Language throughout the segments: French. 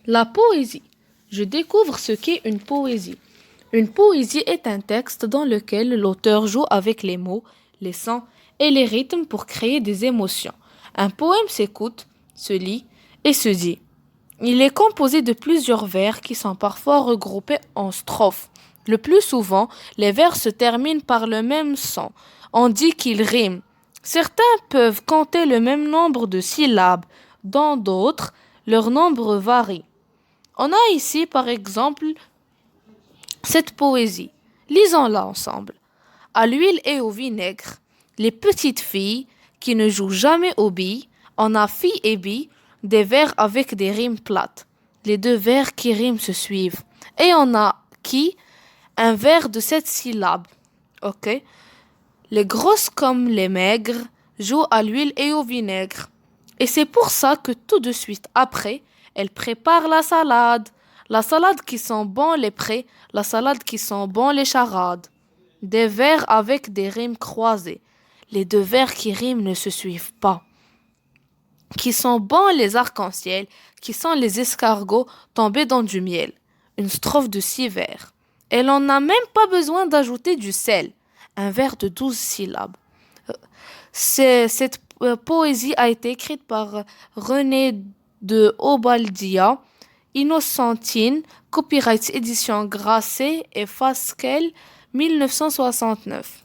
La poésie. Je découvre ce qu'est une poésie. Une poésie est un texte dans lequel l'auteur joue avec les mots, les sons et les rythmes pour créer des émotions. Un poème s'écoute, se lit et se dit. Il est composé de plusieurs vers qui sont parfois regroupés en strophes. Le plus souvent, les vers se terminent par le même son. On dit qu'ils riment. Certains peuvent compter le même nombre de syllabes, dans d'autres, leur nombre varie. On a ici, par exemple, cette poésie. Lisons-la ensemble. À l'huile et au vinaigre, les petites filles qui ne jouent jamais aux billes, on a fille et bille, des vers avec des rimes plates. Les deux vers qui riment se suivent. Et on a qui un vers de 7 syllabes. Ok? Les grosses comme les maigres jouent à l'huile et au vinaigre. Et c'est pour ça que tout de suite après, elles préparent la salade. La salade qui sent bon les prés, la salade qui sent bon les charades. Des vers avec des rimes croisées. Les deux vers qui riment ne se suivent pas. Qui sont bons les arcs-en-ciel, qui sont les escargots tombés dans du miel. Une strophe de 6 vers. Elle n'en a même pas besoin d'ajouter du sel. Un vers de 12 syllabes. Cette poésie a été écrite par René de Obaldia, Innocentine, copyright édition Grasset et Fasquelle 1969.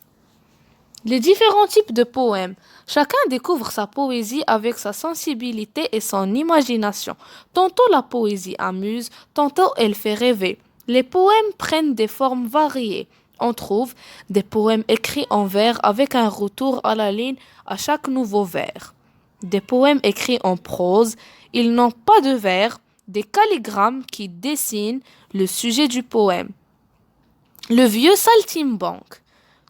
Les différents types de poèmes. Chacun découvre sa poésie avec sa sensibilité et son imagination. Tantôt la poésie amuse, tantôt elle fait rêver. Les poèmes prennent des formes variées. On trouve des poèmes écrits en vers avec un retour à la ligne à chaque nouveau vers. Des poèmes écrits en prose, ils n'ont pas de vers, des calligrammes qui dessinent le sujet du poème. Le vieux saltimbanque.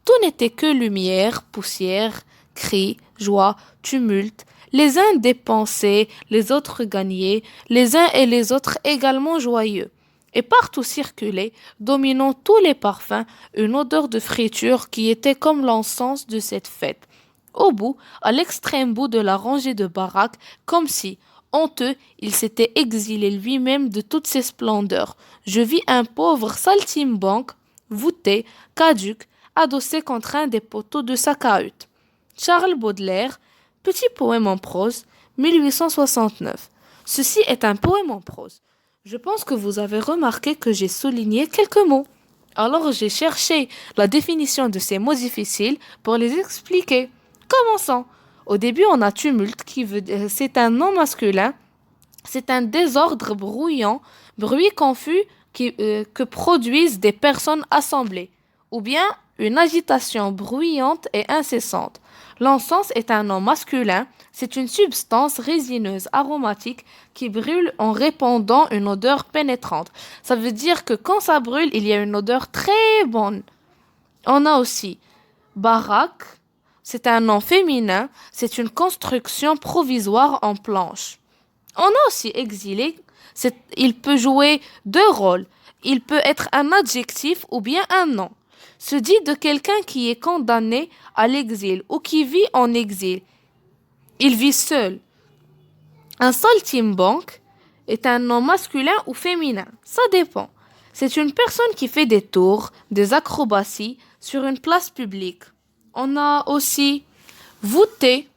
Tout n'était que lumière, poussière, cris, joie, tumulte. Les uns dépensés, les autres gagnés, les uns et les autres également joyeux. Et partout circulait, dominant tous les parfums, une odeur de friture qui était comme l'encens de cette fête. Au bout, à l'extrême bout de la rangée de baraques, comme si, honteux, il s'était exilé lui-même de toutes ses splendeurs. Je vis un pauvre saltimbanque, voûté, caduc, adossé contre un des poteaux de sa cahute. Charles Baudelaire, petit poème en prose, 1869. Ceci est un poème en prose. Je pense que vous avez remarqué que j'ai souligné quelques mots. Alors j'ai cherché la définition de ces mots difficiles pour les expliquer. Commençons. Au début, on a tumulte c'est un nom masculin. C'est un désordre bruyant, bruit confus que produisent des personnes assemblées, ou bien une agitation bruyante et incessante. L'encens est un nom masculin, c'est une substance résineuse aromatique qui brûle en répandant une odeur pénétrante. Ça veut dire que quand ça brûle, il y a une odeur très bonne. On a aussi baraque, c'est un nom féminin, c'est une construction provisoire en planche. On a aussi exilé, il peut jouer 2 rôles. Il peut être un adjectif ou bien un nom. Se dit de quelqu'un qui est condamné à l'exil ou qui vit en exil. Il vit seul. Un saltimbanque est un nom masculin ou féminin. Ça dépend. C'est une personne qui fait des tours, des acrobaties sur une place publique. On a aussi voûté.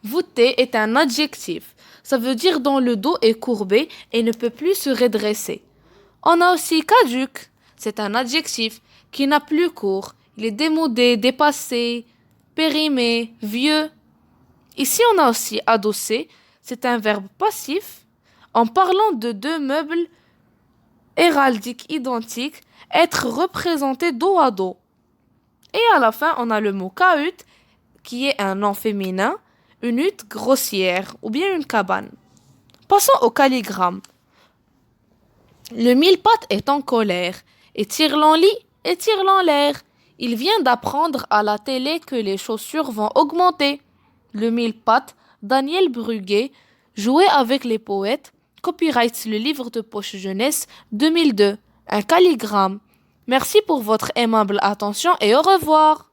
Voûté est un adjectif. Ça veut dire dont le dos est courbé et ne peut plus se redresser. On a aussi caduc. C'est un adjectif qui n'a plus cours. Il est démodé, dépassé, périmé, vieux. Ici, on a aussi adossé. C'est un verbe passif. En parlant de 2 meubles héraldiques identiques, être représentés dos à dos. Et à la fin, on a le mot cahute, qui est un nom féminin, une hutte grossière ou bien une cabane. Passons au calligramme. Le mille-pattes est en colère, et tire-l'en-lit, et tire-l'en-l'air. Il vient d'apprendre à la télé que les chaussures vont augmenter. Le mille-pattes, Daniel Bruguet, joué avec les poètes, copyright le livre de poche jeunesse 2002, un calligramme. Merci pour votre aimable attention et au revoir.